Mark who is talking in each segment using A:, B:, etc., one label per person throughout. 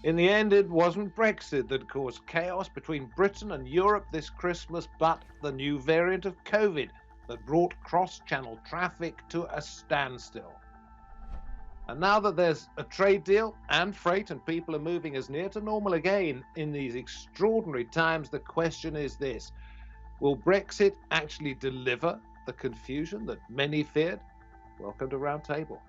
A: In the end, it wasn't Brexit that caused chaos between Britain and Europe this Christmas, but the new variant of COVID that brought cross-channel traffic to a standstill. And now that there's a trade deal and freight and people are moving as near to normal again in these extraordinary times, the question is this: will Brexit actually deliver the confusion that many feared? Welcome to Roundtable.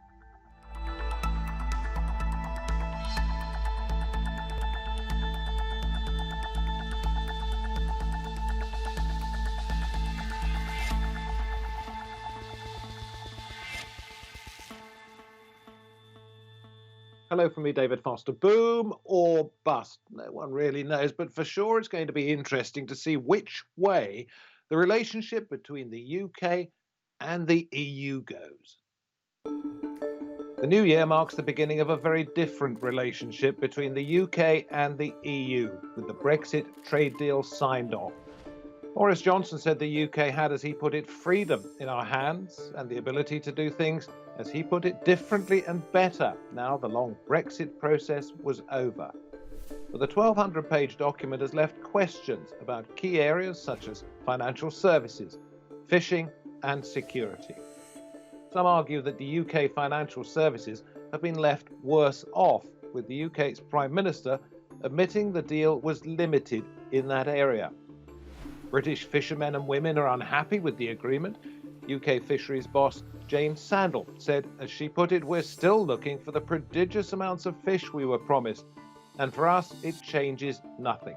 A: Hello from me, David Foster. Boom or bust? No one really knows, but for sure it's going to be interesting to see which way the relationship between the UK and the EU goes. The new year marks the beginning of a very different relationship between the UK and the EU, with the Brexit trade deal signed off. Boris Johnson said the UK had, as he put it, freedom in our hands and the ability to do things, as he put it, differently and better now the long Brexit process was over. But the 1,200-page document has left questions about key areas such as financial services, fishing and security. Some argue that the UK financial services have been left worse off, with the UK's Prime Minister admitting the deal was limited in that area. British fishermen and women are unhappy with the agreement. UK fisheries boss Jane Sandell said, as she put it, "We're still looking for the prodigious amounts of fish we were promised, and for us it changes nothing."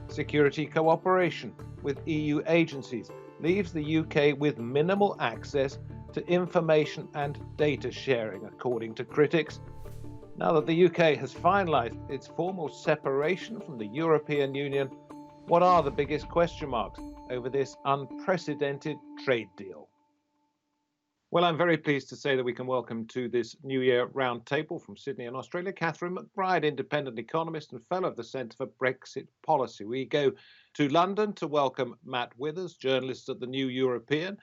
A: Security cooperation with EU agencies leaves the UK with minimal access to information and data sharing, according to critics. Now that the UK has finalised its formal separation from the European Union, what are the biggest question marks over this unprecedented trade deal? Well, I'm very pleased to say that we can welcome to this New Year roundtable from Sydney in Australia, Catherine McBride, independent economist and fellow of the Centre for Brexit Policy. We go to London to welcome Matt Withers, journalist at the New European,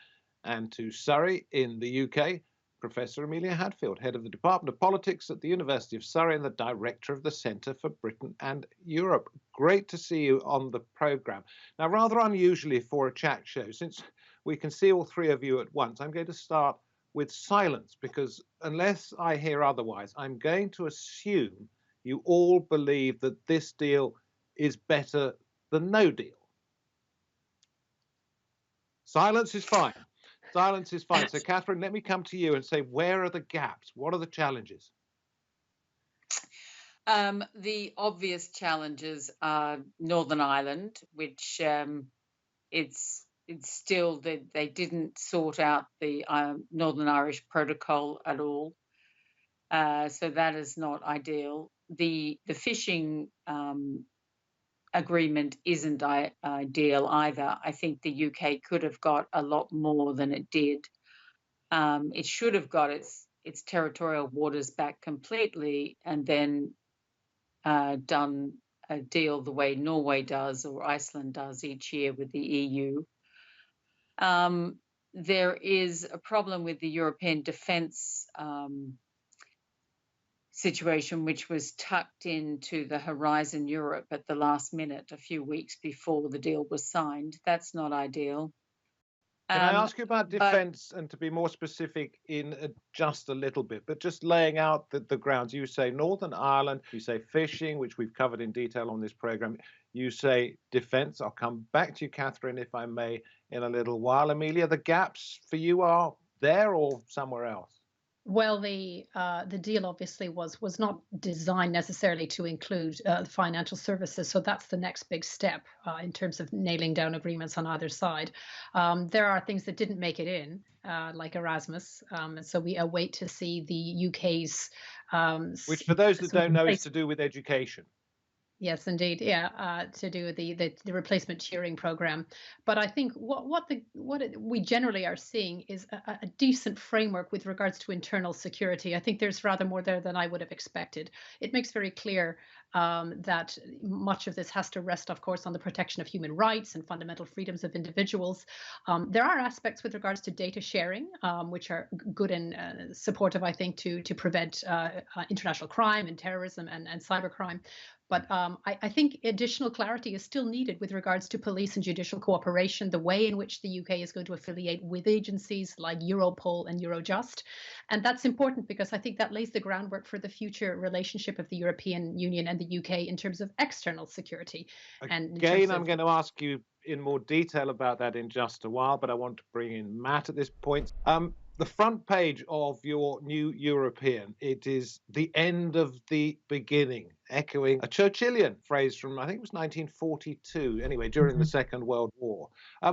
A: and to Surrey in the UK, Professor Amelia Hadfield, head of the Department of Politics at the University of Surrey and the director of the Centre for Britain and Europe. Great to see you on the programme. Now, rather unusually for a chat show, since we can see all three of you at once, I'm going to start with silence, because unless I hear otherwise, I'm going to assume you all believe that this deal is better than no deal. Silence is fine. Silence is fine. So, Catherine, let me come to you and say, where are the gaps? What are the challenges?
B: The obvious challenges are Northern Ireland, which it's still that they didn't sort out the Northern Irish Protocol at all, so that is not ideal. The fishing agreement isn't ideal either. I think the UK could have got a lot more than it did. It should have got its territorial waters back completely, and then done a deal the way Norway does or Iceland does each year with the EU. There is a problem with the European defence situation, which was tucked into the Horizon Europe at the last minute, a few weeks before the deal was signed. That's not ideal.
A: Can I ask you about defence, and to be more specific in just a little bit, but just laying out the grounds? You say Northern Ireland, you say fishing, which we've covered in detail on this programme. You say defence. I'll come back to you, Catherine, if I may, in a little while. Amelia, the gaps for you are there or somewhere else?
C: Well, the deal obviously was not designed necessarily to include financial services, so that's the next big step in terms of nailing down agreements on either side. There are things that didn't make it in, like Erasmus, and so we await to see the UK's.
A: Which, for those that don't know, is to do with education.
C: Yes, indeed. Yeah, to do the replacement tiering program. But I think we generally are seeing is a decent framework with regards to internal security. I think there's rather more there than I would have expected. It makes very clear that much of this has to rest, of course, on the protection of human rights and fundamental freedoms of individuals. There are aspects with regards to data sharing, which are good and supportive, I think, to prevent international crime and terrorism and cybercrime. But I think additional clarity is still needed with regards to police and judicial cooperation, the way in which the UK is going to affiliate with agencies like Europol and Eurojust. And that's important because I think that lays the groundwork for the future relationship of the European Union and the UK in terms of external security. And
A: Again, I'm going to ask you in more detail about that in just a while, but I want to bring in Matt at this point. The front page of your New European, it is the end of the beginning, echoing a Churchillian phrase from, I think it was 1942, anyway, during the Second World War.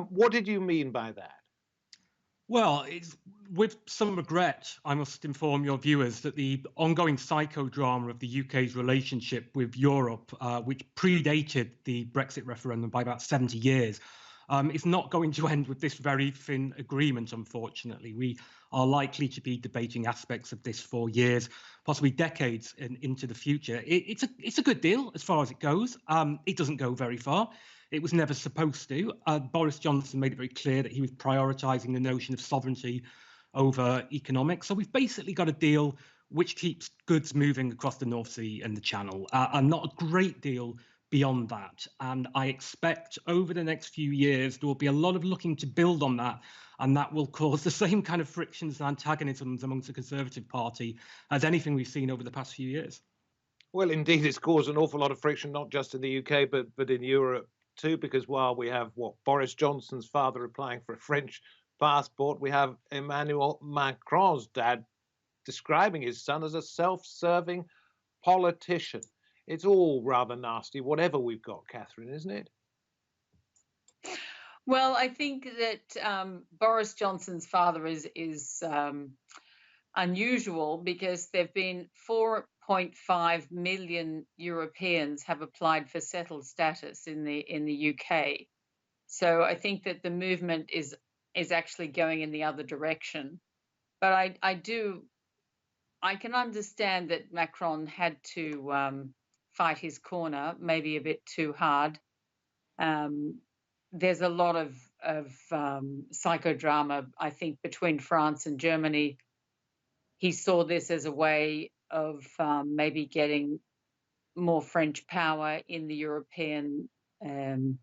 A: What did you mean by that?
D: Well, it's with some regret, I must inform your viewers that the ongoing psychodrama of the UK's relationship with Europe, which predated the Brexit referendum by about 70 years, is not going to end with this very thin agreement, unfortunately. We are likely to be debating aspects of this for years, possibly decades into the future. It's a good deal as far as it goes. It doesn't go very far. It was never supposed to. Boris Johnson made it very clear that he was prioritising the notion of sovereignty over economics. So we've basically got a deal which keeps goods moving across the North Sea and the Channel, and not a great deal beyond that. And I expect over the next few years, there will be a lot of looking to build on that. And that will cause the same kind of frictions and antagonisms amongst the Conservative Party as anything we've seen over the past few years.
A: Well, indeed, it's caused an awful lot of friction, not just in the UK, but in Europe too, because while we have Boris Johnson's father applying for a French passport, we have Emmanuel Macron's dad describing his son as a self-serving politician. It's all rather nasty, whatever we've got, Catherine, isn't it?
B: Well, I think that Boris Johnson's father is unusual because there have been 4.5 million Europeans have applied for settled status in the UK. So I think that the movement is actually going in the other direction. But I can understand that Macron had to fight his corner, maybe a bit too hard. There's a lot of psychodrama, I think, between France and Germany. He saw this as a way of maybe getting more French power in the European.
A: And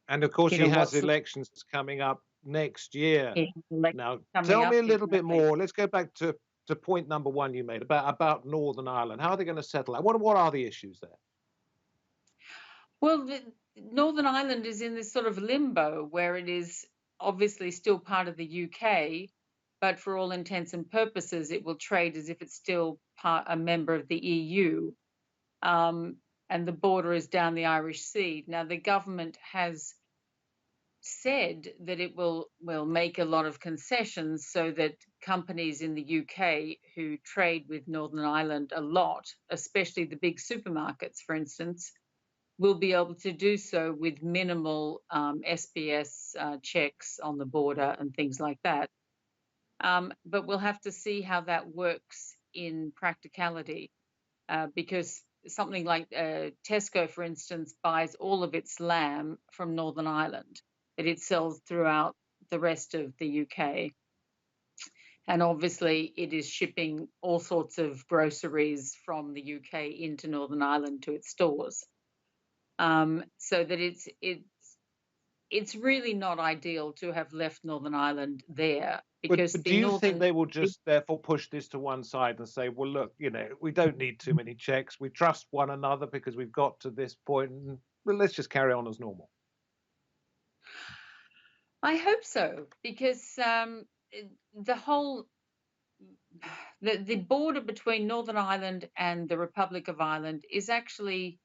A: of course, he has elections coming up next year. Now, tell me a little bit more. Let's go back to point number one you made about Northern Ireland. How are they going to settle that? What are the issues there?
B: Well, Northern Ireland is in this sort of limbo where it is obviously still part of the UK, but for all intents and purposes, it will trade as if it's still a member of the EU. And the border is down the Irish Sea. Now, the government has said that it will make a lot of concessions so that companies in the UK who trade with Northern Ireland a lot, especially the big supermarkets, for instance, will be able to do so with minimal SBS checks on the border and things like that. But we'll have to see how that works in practicality, because something like Tesco, for instance, buys all of its lamb from Northern Ireland that it sells throughout the rest of the UK. And obviously it is shipping all sorts of groceries from the UK into Northern Ireland to its stores. So that it's really not ideal to have left Northern Ireland there. Because
A: but do you think they will just therefore push this to one side and say, well, look, we don't need too many checks. We trust one another because we've got to this point, and well, let's just carry on as normal?
B: I hope so, because the border between Northern Ireland and the Republic of Ireland is actually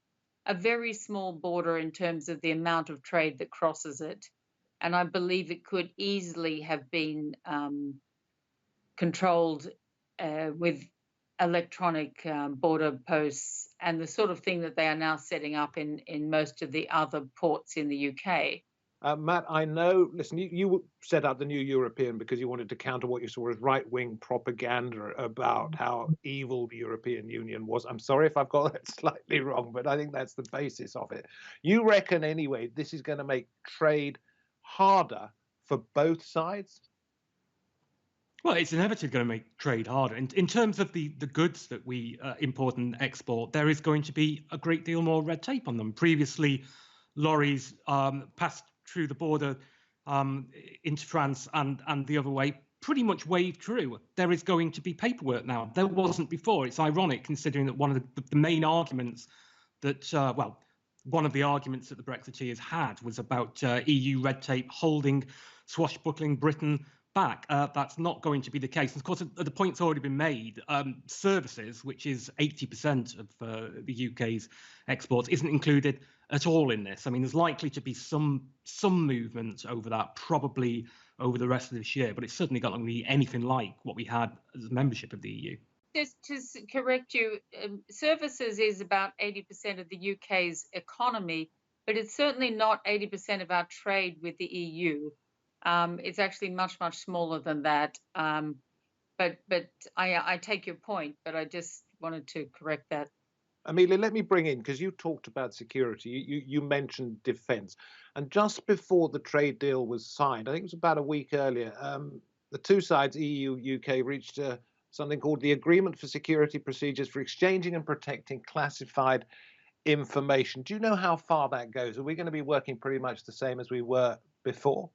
B: a very small border in terms of the amount of trade that crosses it. And I believe it could easily have been controlled with electronic border posts and the sort of thing that they are now setting up in most of the other ports in the UK.
A: Matt, I know, listen, you set up the New European because you wanted to counter what you saw as right-wing propaganda about how evil the European Union was. I'm sorry if I've got that slightly wrong, but I think that's the basis of it. You reckon, anyway, this is going to make trade harder for both sides?
D: Well, it's inevitably going to make trade harder. In terms of the goods that we import and export, there is going to be a great deal more red tape on them. Previously, lorries passed through the border into France and the other way, pretty much waved through. There is going to be paperwork now. There wasn't before. It's ironic considering that one of the main arguments that, one of the arguments that the Brexiteers had was about EU red tape holding swashbuckling Britain back. That's not going to be the case. And of course, the point's already been made. Services, which is 80% of the UK's exports, isn't included at all in this. I mean, there's likely to be some movement over that, probably over the rest of this year, but it's certainly not going to be anything like what we had as membership of the EU.
B: Just to correct you, services is about 80% of the UK's economy, but it's certainly not 80% of our trade with the EU. It's actually much smaller than that. But I take your point, but I just wanted to correct that.
A: Amelia, let me bring in, because you talked about security, you mentioned defence. And just before the trade deal was signed, I think it was about a week earlier, the two sides, EU, UK, reached something called the Agreement for Security Procedures for Exchanging and Protecting Classified Information. Do you know how far that goes? Are we going to be working pretty much the same as we were before?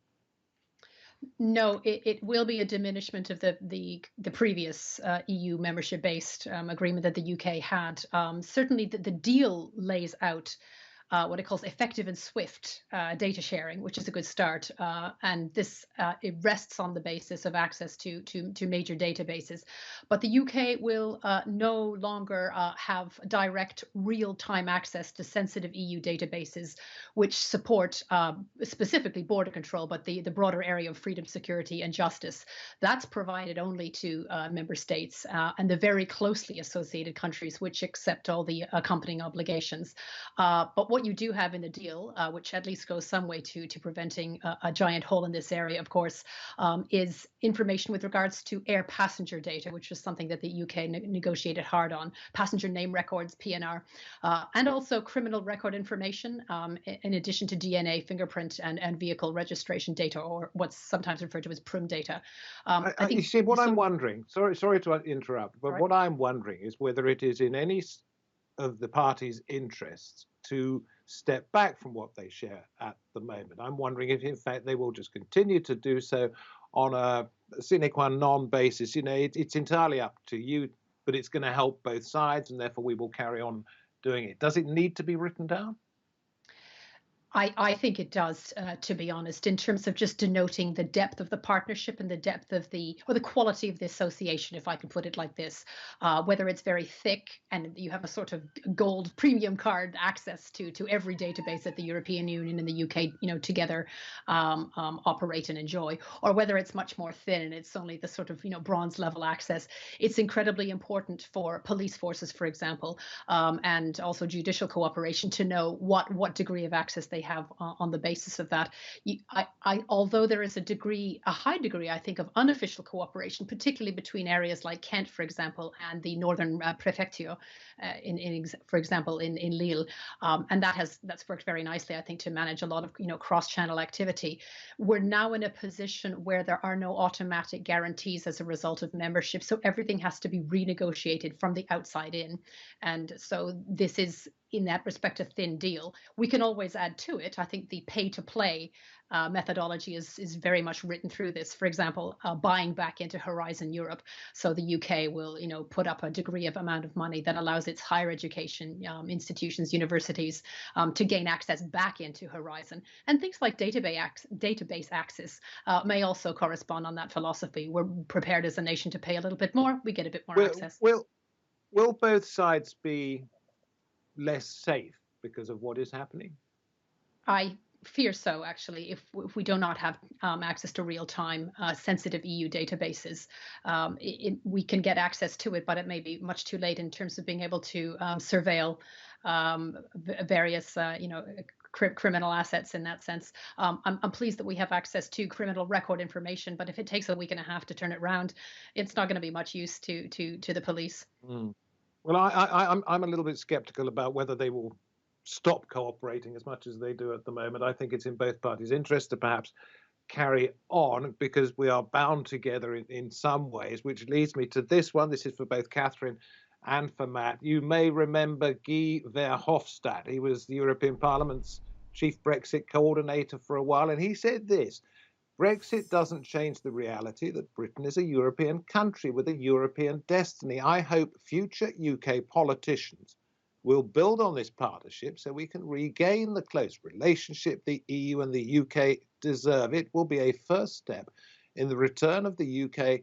C: No, it will be a diminishment of the previous EU membership-based agreement that the UK had. Certainly, the deal lays out what it calls effective and swift data sharing, which is a good start. And this it rests on the basis of access to major databases. But the UK will no longer have direct real-time access to sensitive EU databases, which support specifically border control, but the broader area of freedom, security, and justice. That's provided only to member states and the very closely associated countries, which accept all the accompanying obligations. But what you do have in the deal, which at least goes some way to preventing a giant hole in this area, of course, is information with regards to air passenger data, which was something that the UK negotiated hard on, passenger name records, PNR, and also criminal record information, in addition to DNA, fingerprint, and vehicle registration data, or what's sometimes referred to as PRIM data. I think
A: you see, what I'm wondering, sorry to interrupt, but what I'm wondering is whether it is in any of the parties' interests to step back from what they share at the moment. I'm wondering if, in fact, they will just continue to do so on a sine qua non basis. You know, it's entirely up to you, but it's going to help both sides, and therefore we will carry on doing it. Does it need to be written down?
C: I think it does, to be honest, in terms of just denoting the depth of the partnership and the depth of the quality of the association, if I can put it like this, whether it's very thick and you have a sort of gold premium card access to every database that the European Union and the UK, you know, together operate and enjoy, or whether it's much more thin and it's only the sort of, you know, bronze level access. It's incredibly important for police forces, for example, and also judicial cooperation to know what degree of access they have on the basis of that. Although there is a high degree, I think, of unofficial cooperation, particularly between areas like Kent, for example, and the northern prefecture, for example, in Lille, and that's worked very nicely, I think, to manage a lot of, you know, cross-channel activity. We're now in a position where there are no automatic guarantees as a result of membership, so everything has to be renegotiated from the outside in, and so this is, in that respect, a thin deal. We can always add to it. I think the pay-to-play methodology is very much written through this. For example, buying back into Horizon Europe. So the UK will, you know, put up a degree of amount of money that allows its higher education institutions, universities, to gain access back into Horizon. And things like database access may also correspond on that philosophy. We're prepared as a nation to pay a little bit more. We get a bit more access.
A: Will both sides be less safe because of what is happening?
C: fear so, actually, if we do not have access to real-time sensitive EU databases. We can get access to it, but it may be much too late in terms of being able to surveil various, criminal assets in that sense. I'm pleased that we have access to criminal record information, but if it takes a week and a half to turn it around, it's not going to be much use to the police.
A: Well, I'm a little bit skeptical about whether they will stop cooperating as much as they do at the moment. I think it's in both parties' interest to perhaps carry on, because we are bound together in some ways, which leads me to this one. This is for both Catherine and for Matt. You may remember Guy Verhofstadt. He was the European Parliament's chief Brexit coordinator for a while, and he said this: Brexit doesn't change the reality that Britain is a European country with a European destiny. I hope future UK politicians will build on this partnership so we can regain the close relationship the EU and the UK deserve. It will be a first step in the return of the UK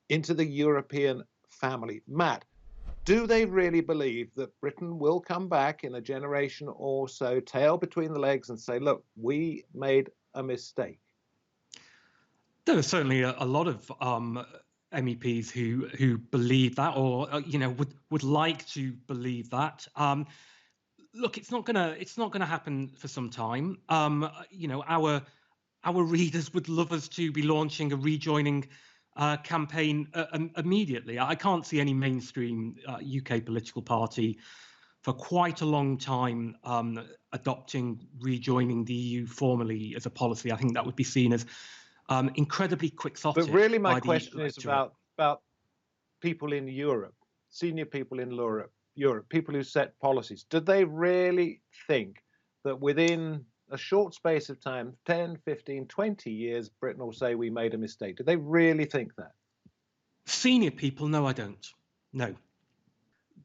A: into the European family. Matt, do they really believe that Britain will come back in a generation or so, tail between the legs, and say, look, we made a mistake?
D: There are certainly a lot of MEPs who believe that, or would like to believe that. Look, it's not gonna happen for some time. Our readers would love us to be launching a rejoining campaign immediately. I can't see any mainstream UK political party for quite a long time adopting rejoining the EU formally as a policy. I think that would be seen as incredibly quixotic.
A: But really, my question is about people in Europe, senior people in Europe, people who set policies. Do they really think that within a short space of time, 10, 15, 20 years, Britain will say we made a mistake? Do they really think that?
D: Senior people, no, I don't. No.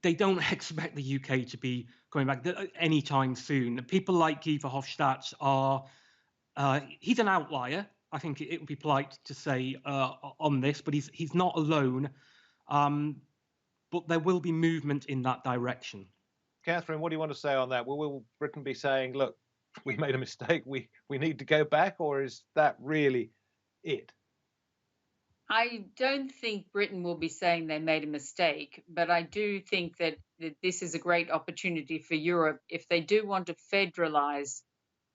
D: They don't expect the UK to be going back anytime soon. People like Guy Verhofstadt are, he's an outlier. I think it would be polite to say on this, but he's not alone. But there will be movement in that direction.
A: Catherine, what do you want to say on that? Will Britain be saying, look, we made a mistake, we need to go back, or is that really it?
B: I don't think Britain will be saying they made a mistake, but I do think that this is a great opportunity for Europe. If they do want to federalise,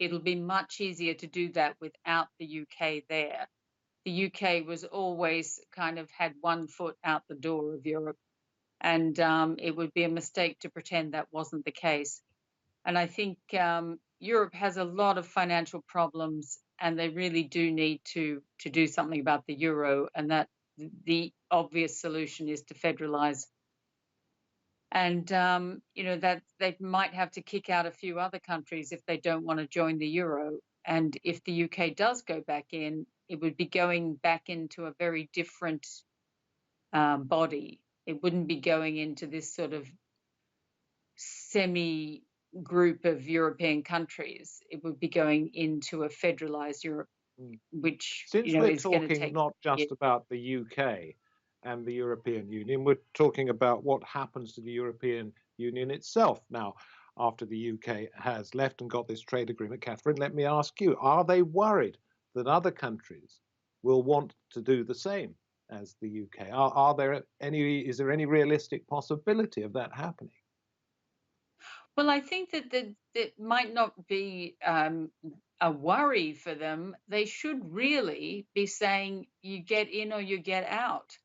B: it'll be much easier to do that without the UK there. The UK was always kind of had one foot out the door of Europe, and it would be a mistake to pretend that wasn't the case. And I think Europe has a lot of financial problems, and they really do need to do something about the euro, and that the obvious solution is to federalise. And that they might have to kick out a few other countries if they don't want to join the euro. And if the UK does go back in, it would be going back into a very different body. It wouldn't be going into this sort of semi-group of European countries. It would be going into a federalised Europe, which
A: Since we're talking not just about the UK and the European Union, we're talking about what happens to the European Union itself now after the UK has left and got this trade agreement. Catherine, let me ask you, are they worried that other countries will want to do the same as the UK? Is there any realistic possibility of that happening?
B: Well, I think that might not be a worry for them. They should really be saying you get in or you get out.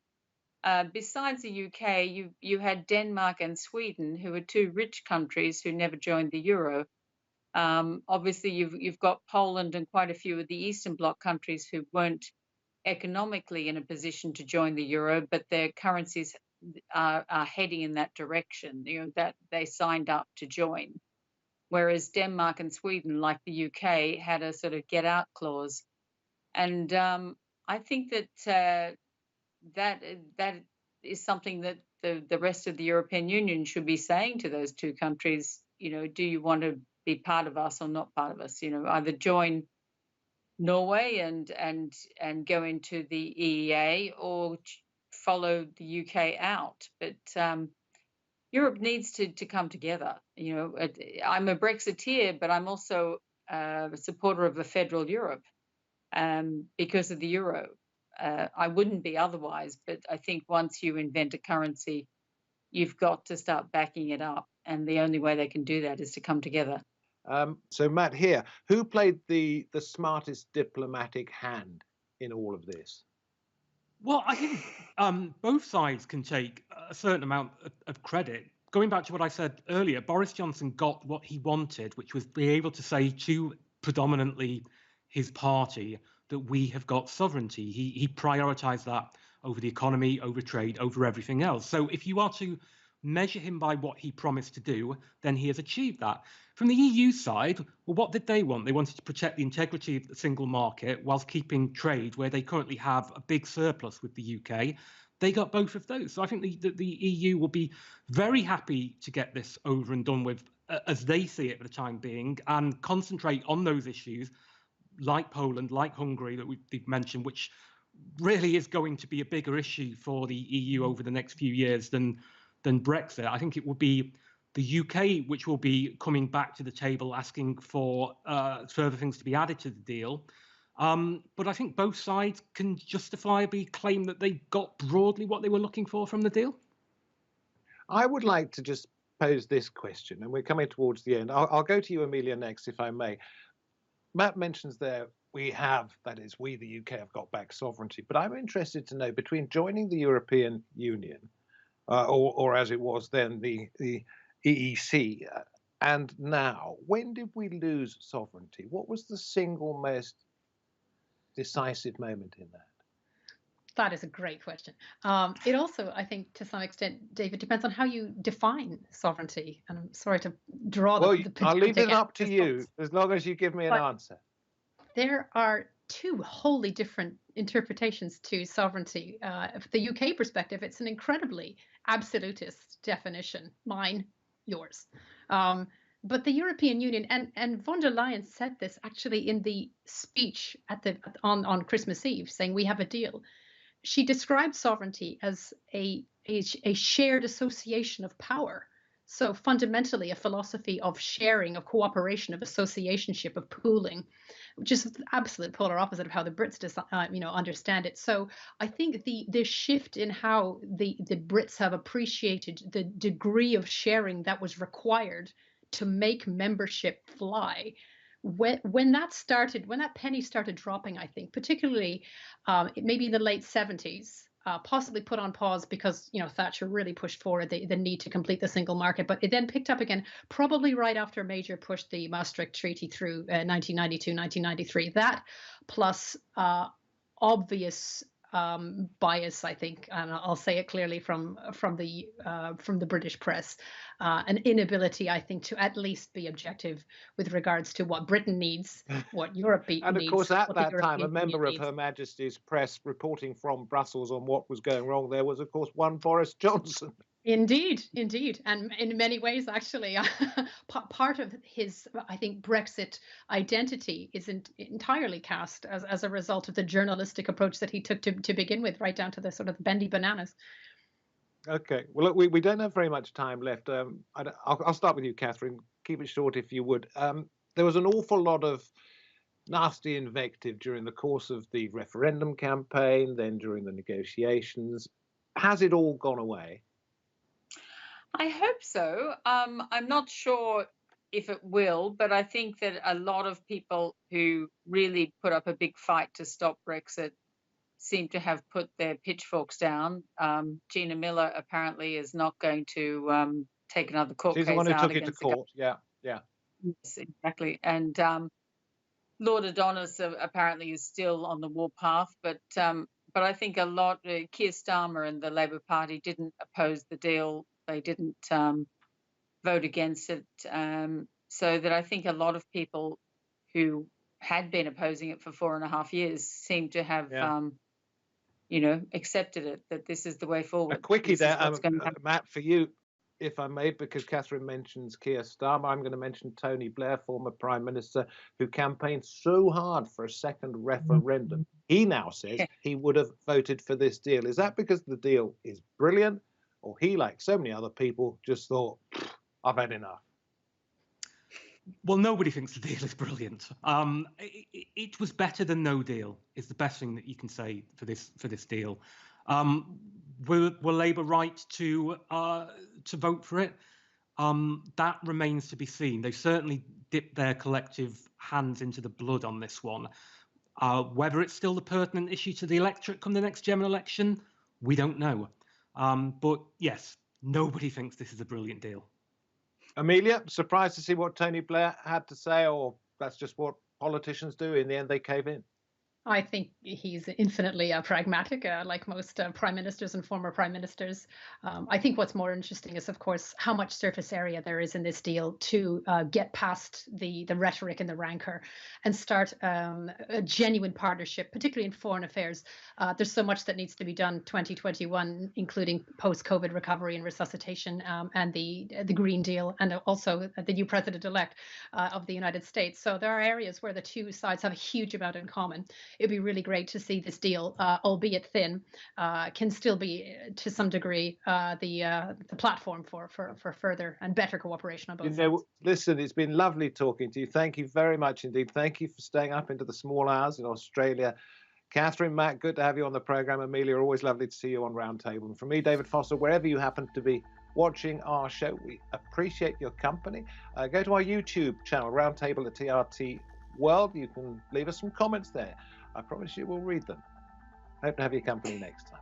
B: Besides the UK, you had Denmark and Sweden, who are two rich countries who never joined the euro. Obviously, you've got Poland and quite a few of the Eastern Bloc countries who weren't economically in a position to join the euro, but their currencies are heading in that direction. That they signed up to join, whereas Denmark and Sweden, like the UK, had a sort of get out clause. And I think that that is something that the rest of the European Union should be saying to those two countries. Do you want to be part of us or not part of us? Either join Norway and go into the EEA, or follow the UK out. But Europe needs to come together. I'm a Brexiteer, but I'm also a supporter of a federal Europe because of the euro. I wouldn't be otherwise, but I think once you invent a currency, you've got to start backing it up. And the only way they can do that is to come together.
A: So, Matt, here, who played the smartest diplomatic hand in all of this?
D: Well, I think both sides can take a certain amount of credit. Going back to what I said earlier, Boris Johnson got what he wanted, which was be able to say to predominantly his party that we have got sovereignty. He prioritised that over the economy, over trade, over everything else. So if you are to measure him by what he promised to do, then he has achieved that. From the EU side, well, what did they want? They wanted to protect the integrity of the single market whilst keeping trade, where they currently have a big surplus with the UK. They got both of those. So I think the EU will be very happy to get this over and done with, as they see it for the time being, and concentrate on those issues like Poland, like Hungary that we've mentioned, which really is going to be a bigger issue for the EU over the next few years than Brexit. I think it will be the UK which will be coming back to the table asking for further things to be added to the deal. But I think both sides can justifiably claim that they got broadly what they were looking for from the deal.
A: I would like to just pose this question, and we're coming towards the end. I'll go to you, Amelia, next, if I may. Matt mentions there we have, that is, we, the UK, have got back sovereignty. But I'm interested to know, between joining the European Union, or as it was then, the EEC, and now, when did we lose sovereignty? What was the single most decisive moment in that?
C: That is a great question. It also, I think, to some extent, David, depends on how you define sovereignty. And I'm sorry to draw the
A: I'll leave it up to you, as long as you give me an answer.
C: There are two wholly different interpretations to sovereignty. From the UK perspective, it's an incredibly absolutist definition, mine, yours. But the European Union, and von der Leyen said this actually in the speech on Christmas Eve, saying we have a deal. She described sovereignty as a shared association of power. So fundamentally, a philosophy of sharing, of cooperation, of associationship, of pooling, which is the absolute polar opposite of how the Brits understand it. So I think the shift in how the Brits have appreciated the degree of sharing that was required to make membership fly, when that penny started dropping, I think, particularly maybe in the late 70s, possibly put on pause because Thatcher really pushed forward the need to complete the single market, but it then picked up again probably right after Major pushed the Maastricht Treaty through 1992, 1993. That plus obvious bias, I think, and I'll say it clearly from the British press, an inability, I think, to at least be objective with regards to what Britain needs, what Europe needs.
A: And of course, at that time, a member of Her Majesty's press reporting from Brussels on what was going wrong there was, of course, one Boris Johnson.
C: Indeed. And in many ways, actually, part of his, I think, Brexit identity isn't entirely cast as a result of the journalistic approach that he took to begin with, right down to the sort of bendy bananas.
A: Okay. Well, look, we don't have very much time left. I'll start with you, Catherine. Keep it short if you would. There was an awful lot of nasty invective during the course of the referendum campaign, then during the negotiations. Has it all gone away?
B: I hope so. I'm not sure if it will, but I think that a lot of people who really put up a big fight to stop Brexit seem to have put their pitchforks down. Gina Miller apparently is not going to take another court case out.
A: She's the one who took it to court. Yeah.
B: Yes, exactly. And Lord Adonis apparently is still on the warpath, but I think a lot. Keir Starmer and the Labour Party didn't oppose the deal. They didn't vote against it. So that I think a lot of people who had been opposing it for 4.5 years seem to have, accepted it, that this is the way forward.
A: A quickie there, Matt, for you, if I may, because Catherine mentions Keir Starmer, I'm going to mention Tony Blair, former Prime Minister, who campaigned so hard for a second referendum. He now says he would have voted for this deal. Is that because the deal is brilliant? Or he, like so many other people, just thought, I've had enough?
D: Well, nobody thinks the deal is brilliant. It was better than no deal. Is the best thing that you can say for this deal. Were Labour right to vote for it? That remains to be seen. They certainly dipped their collective hands into the blood on this one. Whether it's still the pertinent issue to the electorate come the next general election, we don't know. But yes, nobody thinks this is a brilliant deal.
A: Amelia, surprised to see what Tony Blair had to say, or that's just what politicians do? In the end, they cave in.
C: I think he's infinitely pragmatic, like most prime ministers and former prime ministers. I think what's more interesting is, of course, how much surface area there is in this deal to get past the rhetoric and the rancor and start a genuine partnership, particularly in foreign affairs. There's so much that needs to be done 2021, including post-COVID recovery and resuscitation, and the Green Deal, and also the new president-elect of the United States. So there are areas where the two sides have a huge amount in common. It'd be really great to see this deal, albeit thin, can still be to some degree the platform for further and better cooperation on both sides.
A: Listen, it's been lovely talking to you. Thank you very much indeed. Thank you for staying up into the small hours in Australia. Catherine, Matt, good to have you on the programme. Amelia, always lovely to see you on Roundtable. And from me, David Foster, wherever you happen to be watching our show, we appreciate your company. Go to our YouTube channel, Roundtable at TRT World. You can leave us some comments there. I promise you we'll read them. Hope to have your company next time.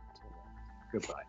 A: Goodbye.